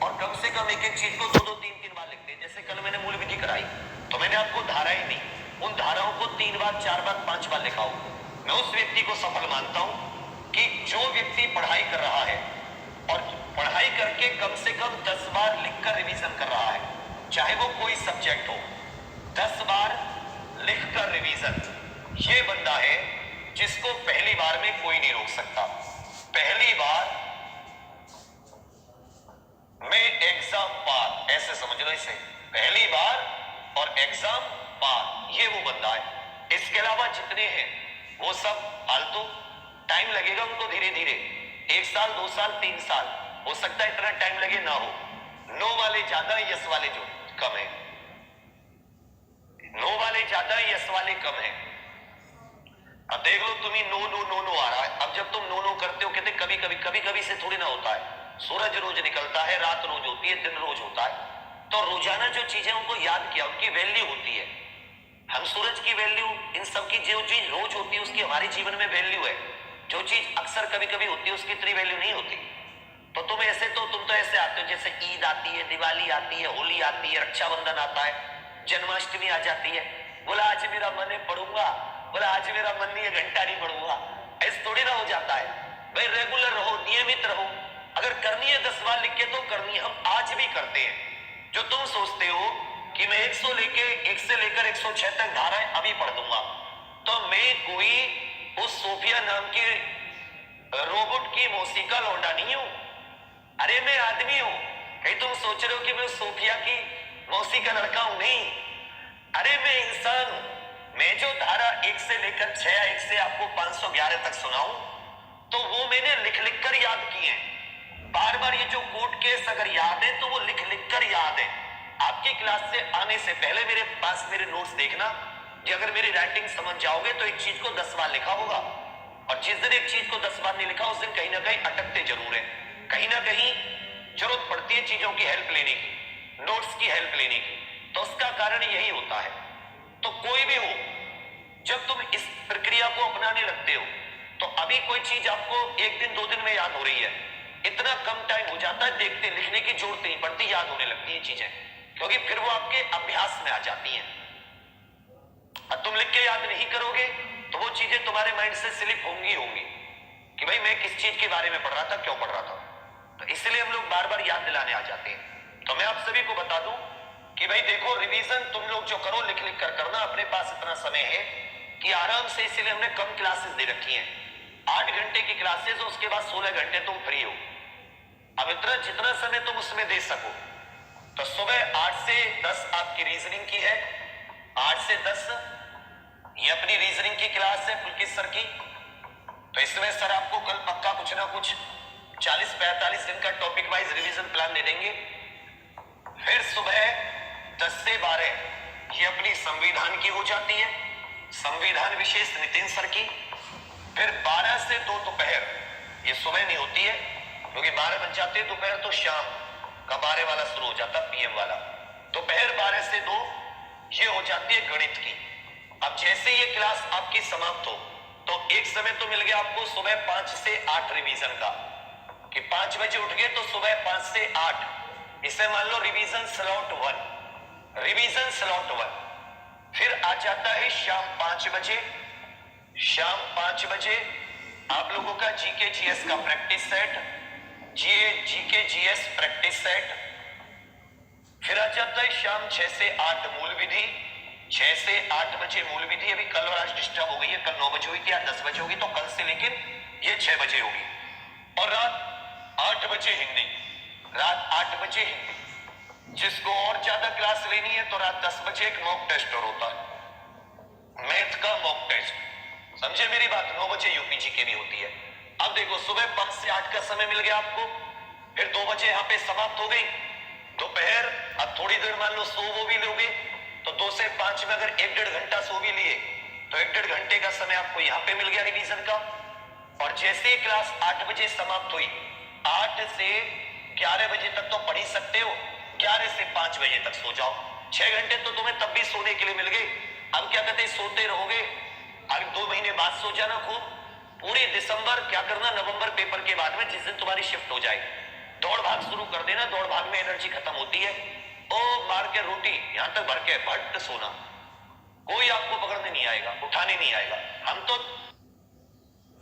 और कम से कम एक एक चीज को दो दो तीन तीन बार लिखते हैं। जैसे कल मैंने मूल विधि कराई तो मैंने आपको धाराएं दी, उन धाराओं को 3 बार 4 बार 5 बार लिखा हो। मैं उस व्यक्ति को सफल मानता हूं कि जो व्यक्ति पढ़ाई कर रहा है और पढ़ाई करके कम से कम 10 बार लिखकर रिवीजन कर रहा है, चाहे वो कोई सब्जेक्ट हो, 10 बार लिखकर रिवीजन, ये बंदा है जिसको पहली बार में कोई नहीं रोक सकता। पहली बार में एग्जाम पार, ऐसे समझ लो इसे, पहली बार और एग्जाम पार, ये वो बंदा है। इसके अलावा जितने हैं वो सब फालतू, टाइम लगेगा उनको धीरे धीरे, 1 साल 2 साल 3 साल, हो सकता है इतना टाइम लगे ना हो। नो वाले ज्यादा, यस वाले जो कम है, नो वाले ज्यादा, यस वाले कम है। अब देख लो तुम्हें नो नो नो नो आ रहा है। अब जब तुम नो नो करते हो, कहते कभी कभी से थोड़ी ना होता है। सूरज रोज निकलता है, रात रोज होती है, दिन रोज होता है। तो रोजाना जो चीजें उनको याद किया, उनकी वैल्यू होती है। हम सूरज की वैल्यू, इन सब की जो चीज रोज होती है उसकी हमारे जीवन में वैल्यू है। जो चीज अक्सर कभी कभी होती है उसकी इतनी वैल्यू नहीं होती। तो तुम तो ऐसे आते हो, जैसे ईद आती है, दिवाली आती है, होली आती है, रक्षाबंधन आता है, जन्माष्टमी आ जाती है, बोला आज मेरा मन है पढ़ूंगा, बोला आज मेरा मन नहीं है घंटा नहीं पढ़ूंगा। ऐसे थोड़ी ना हो जाता है भाई। रेगुलर रहो, नियमित रहो। अगर करनी है 10 बार लिख के तो करनी है, हम आज भी करते हैं। जो तुम सोचते हो कि मैं 1 से लेकर 106 तक धाराएं अभी पढ़ दूंगा, तो मैं कोई उस सोफिया नाम के रोबोट की मौसी का लौंडा नहीं हूं। अरे मैं आदमी हूं। कहीं तुम सोच रहे हो कि मैं सोफिया की मौसी का लड़का हूं? नहीं, अरे मैं इंसान हूं। मैं जो धारा 1 से लेकर 6 या 1 से आपको 511 तक सुनाऊं, तो वो मैंने लिख लिख कर याद किए हैं। बार बार ये जो कोर्ट केस अगर याद है तो वो लिख लिख कर याद है। आपकी क्लास से आने से पहले मेरे पास मेरे नोट्स देखना कि अगर मेरी राइटिंग समझ जाओगे तो एक चीज को 10 बार लिखा होगा। और जिस दिन एक चीज को 10 बार नहीं लिखा, उस दिन कहीं ना कहीं अटकते जरूर है, कहीं ना कहीं जरूरत पड़ती है चीजों की हेल्प लेने की, नोट्स की हेल्प लेने की। तो उसका कारण यही होता है। तो कोई भी हो, जब तुम इस प्रक्रिया को अपनाने लगते हो तो अभी कोई चीज आपको 1 दिन 2 दिन में याद हो रही है, इतना कम टाइम हो जाता है, देखते लिखने की जरूरत नहीं पड़ती, याद होने लगती है चीजें, क्योंकि फिर वो आपके अभ्यास में आ जाती हैं। और तुम लिख के याद नहीं करोगे तो वो चीजें तुम्हारे माइंड से स्लिप होंगी कि भाई मैं किस चीज के बारे में पढ़ रहा था, क्यों पढ़ रहा था। तो इसलिए हम लोग बार बार याद दिलाने आ जाते हैं। तो मैं आप सभी को बता दूं कि भाई देखो, रिवीजन तुम लोग जो करो लिख लिख कर करना। अपने पास इतना समय है कि आराम से, इसीलिए हमने कम क्लासेस दे रखी हैं, 8 घंटे की क्लासेस, उसके बाद 16 घंटे तुम फ्री हो। अब इतना जितना समय तुम उसमें दे सको। तो सुबह 8 से 10 आपकी रीजनिंग की है, 8 से 10 ये अपनी रीजनिंग की क्लास है पुलकित सर की। तो इसमें सर आपको कल पक्का कुछ ना कुछ 40-45 दिन का टॉपिक वाइज रिवीजन प्लान दे देंगे। फिर सुबह 10 से 12 ये अपनी संविधान की हो जाती है, संविधान विशेष नितिन सर की। फिर 12 से 2 दोपहर, ये सुबह नहीं होती है क्योंकि 12 बज जाते हैं दोपहर, तो शाम का 12 वाला शुरू हो जाता, पीएम वाला। दोपहर 12 से 2 ये हो जाती है गणित की। अब जैसे ये क्लास आपकी समाप्त हो तो एक समय तो मिल गया आपको सुबह 5 से 8 रिवीजन का, कि 5 बजे उठ गए तो सुबह 5 से 8, इसे मान लो रिवीजन स्लॉट 1, रिवीजन स्लॉट 1। फिर आ जाता है शाम 5 बजे, शाम 5 बजे आप लोगों का जीके जीएस का practice set, GK GS practice set. फिर आ जाता है शाम 6 से 8 मूल विधि, 6 से 8 बजे मूल विधि। अभी कल और आज डिस्टर्ब हो गई है, कल 9 बजे हुई थी, आज 10 बजे होगी, तो कल से लेकिन ये 6 बजे होगी। और रात 8 बजे हिंदी, रात 8 बजे हिंदी। जिसको और ज्यादा क्लास लेनी है तो रात 10 बजे एक मॉक टेस्ट और होता है, मैथ का मॉक टेस्ट, समझे मेरी बात। 9 बजे यूपीजी के भी होती है। अब देखो सुबह 5 से 8 का समय मिल गया आपको, फिर 2 बजे यहां पे समाप्त हो गई दोपहर। अब थोड़ी देर मान लो सो वो भी लोगे तो 2 से 5 में अगर 1-1.5 घंटा सो भी लिए तो 1-1.5 घंटे का समय आपको यहां पे मिल गया रिवीजन का। और जैसे ही क्लास 8 बजे समाप्त हुई, 8 से 11 बजे तक तो पढ़ ही सकते हो, 11 से 5 बजे तक सो जाओ। 6 घंटे तो तुम्हें तब भी सोने के लिए मिल गए। अब क्या कहते हैं, सोते रहोगे, अगर 2 महीने बाद सो जाना खूब। पूरे दिसंबर क्या करना, नवंबर पेपर के बाद में जिस दिन तुम्हारी शिफ्ट हो जाए, दौड़ भाग शुरू कर देना, दौड़ भाग में एनर्जी खत्म होती है। ओ मार के रोटी यहां तक भर के भट्ट सोना, कोई आपको पकड़ने नहीं आएगा, उठाने नहीं आएगा। हम तो